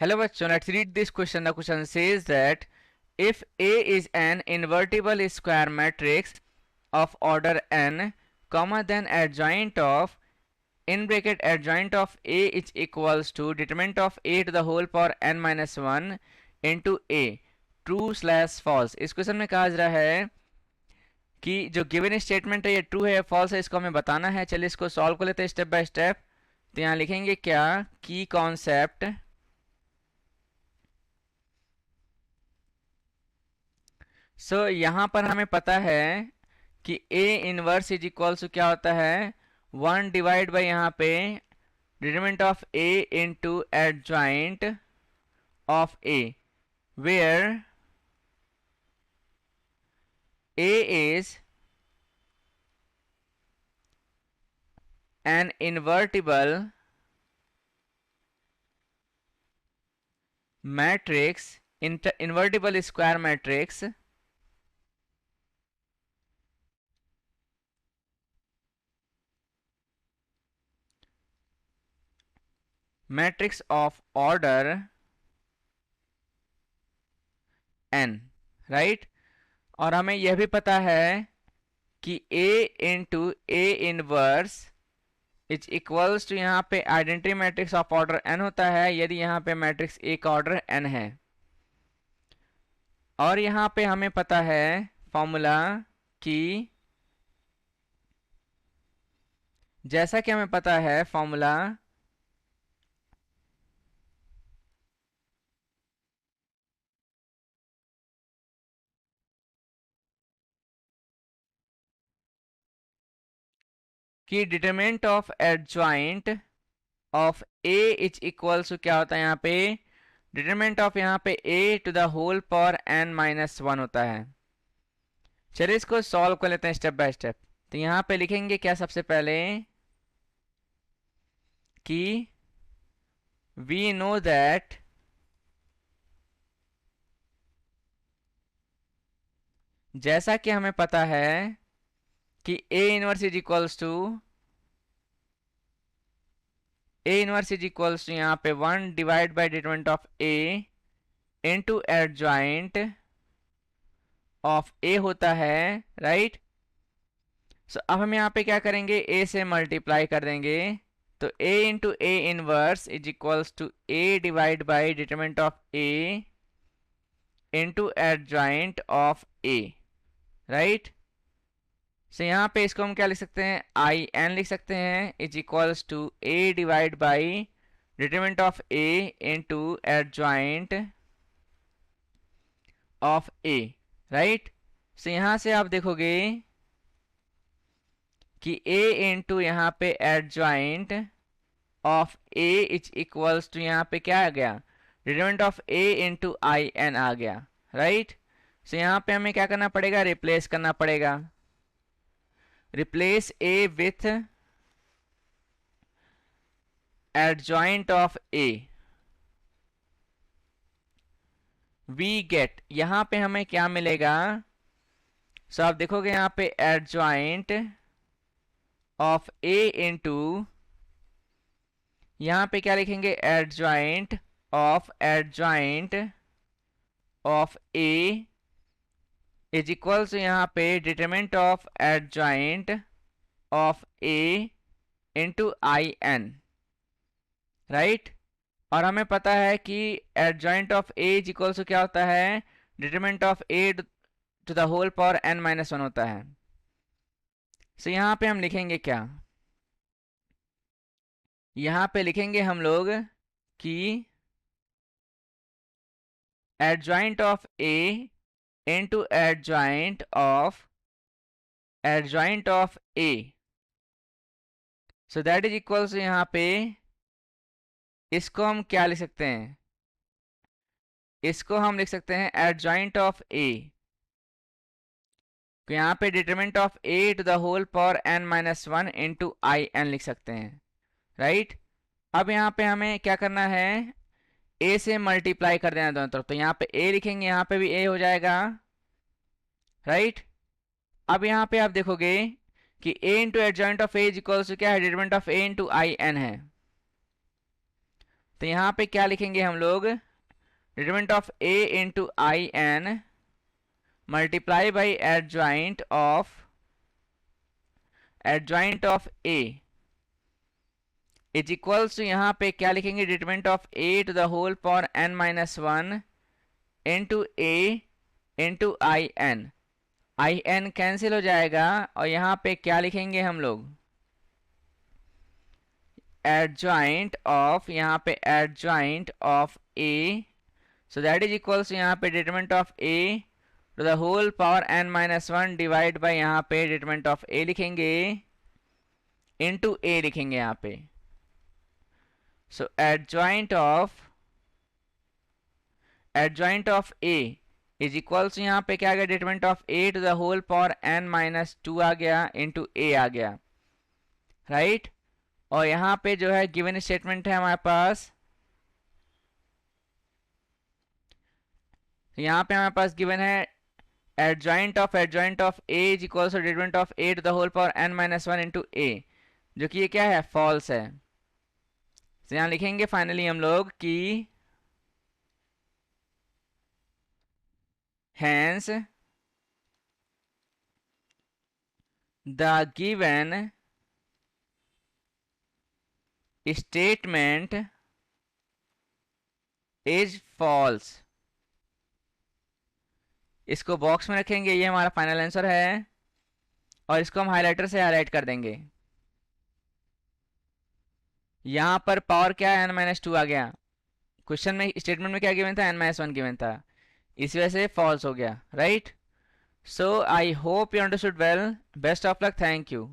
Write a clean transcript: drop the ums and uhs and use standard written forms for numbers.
Hello bachcho, let's read this question. The question says that if A is an invertible square matrix of order n, comma then adjoint of in bracket adjoint of A is equals to determinant of A to the whole power n minus 1 into A, true slash false. इस question में कहा जा रहा है कि जो given statement है ये ट्रू है या फॉल्स है, इसको हमें बताना है। चलिए इसको सॉल्व कर लेते हैं स्टेप बाय स्टेप। तो यहाँ लिखेंगे क्या की कॉन्सेप्ट। यहाँ पर हमें पता है कि A inverse is equals to क्या होता है, 1 डिवाइड बाई यहाँ पे determinant of A into adjoint of A, where A is an invertible matrix, invertible square matrix of order n, right. और हमें यह भी पता है कि A into A inverse is equals to यहाँ पे identity matrix of order n होता है यदि यहाँ पे मैट्रिक्स A का ऑर्डर n है। और यहाँ पे हमें पता है फॉर्मूला कि जैसा कि हमें पता है फॉर्मूला कि determinant of adjoint of A is equals to क्या होता है, यहाँ पे डिटरमिनेंट ऑफ यहाँ पे A to the whole power n minus 1 होता है। चलिए इसको सॉल्व कर लेते हैं स्टेप बाय स्टेप। तो यहाँ पे लिखेंगे क्या सबसे पहले कि वी नो दैट जैसा कि हमें पता है कि A inverse is equals to यहाँ पे 1 divide by determinant of A into adjoint of A होता है, राइट। सो अब हम यहाँ पे क्या करेंगे, A से मल्टीप्लाई कर देंगे। तो A into A inverse is equals to A divide by determinant of A into adjoint of A, right. So यहाँ पे इसको हम क्या लिख सकते हैं, आई एन लिख सकते हैं is equals to A divide by determinant of A into adjoint of A, right. So यहाँ से आप देखोगे कि A इंटू यहाँ पे adjoint of A is equals to यहाँ पे क्या आ गया, determinant of A into I n आ गया, राइट। सो यहाँ पे हमें क्या करना पड़ेगा, रिप्लेस करना पड़ेगा। Replace A with adjoint of A, we get यहाँ पे हमें क्या मिलेगा। सो आप देखोगे यहाँ पे एडजॉइंट ऑफ A इंटू यहाँ पे क्या लिखेंगे, adjoint of A is equals यहाँ पे determinant of adjoint of A into I n, right. और हमें पता है कि adjoint of A is equals to क्या होता है, determinant of A to the whole power n minus 1 होता है। सो यहाँ पे हम लिखेंगे क्या, यहाँ पे लिखेंगे हम लोग कि adjoint of A into adjoint of A, so that is equals यहाँ पे इसको हम क्या लिख सकते हैं, इसको हम लिख सकते हैं एडजॉइंट ऑफ A। तो यहाँ पे determinant of A to the whole power n minus 1 into I n लिख सकते हैं, राइट। अब यहाँ पे हमें क्या करना है, A से मल्टीप्लाई कर देना दोनों तरफ। तो यहाँ पे A लिखेंगे, यहाँ पे भी A हो जाएगा, राइट। अब यहाँ पे आप देखोगे कि A into adjoint of A is equals to क्या है, determinant of A into I n है। तो यहाँ पे क्या लिखेंगे हम लोग, determinant of a into I n multiply by adjoint of a is equals to, यहाँ पे क्या लिखेंगे, determinant of a to the whole power n minus one into a into I n cancel हो जाएगा, और यहाँ पे क्या लिखेंगे हम लोग, एडजॉइंट ऑफ, यहाँ पे adjoint of a, so that is equals यहाँ पे determinant of a to the whole power n minus one divide by, यहाँ पे डिटरमिनेंट ऑफ a लिखेंगे इंटू a लिखेंगे यहाँ पे। So adjoint of a is equals, यहाँ पे क्या आ गया, determinant of a to the whole power n minus two आ गया इंटू a आ गया, राइट। और यहाँ पे जो है गिवन स्टेटमेंट है हमारे पास, यहाँ पे हमारे पास गिवन है adjoint of a is equals to determinant of a to the whole power n minus one into a, जो कि ये क्या है, फॉल्स है। तो यहाँ लिखेंगे फाइनली हम लोग कि hence the given statement is false। इसको बॉक्स में रखेंगे, ये हमारा फाइनल आंसर है, और इसको हम हाइलाइटर से हाईलाइट कर देंगे। यहां पर पावर क्या है, n माइनस टू आ गया, क्वेश्चन में स्टेटमेंट में क्या गिवन था, n माइनस वन गिवन था, इस वजह से फॉल्स हो गया, right. So I hope you understood well, best of luck, thank you.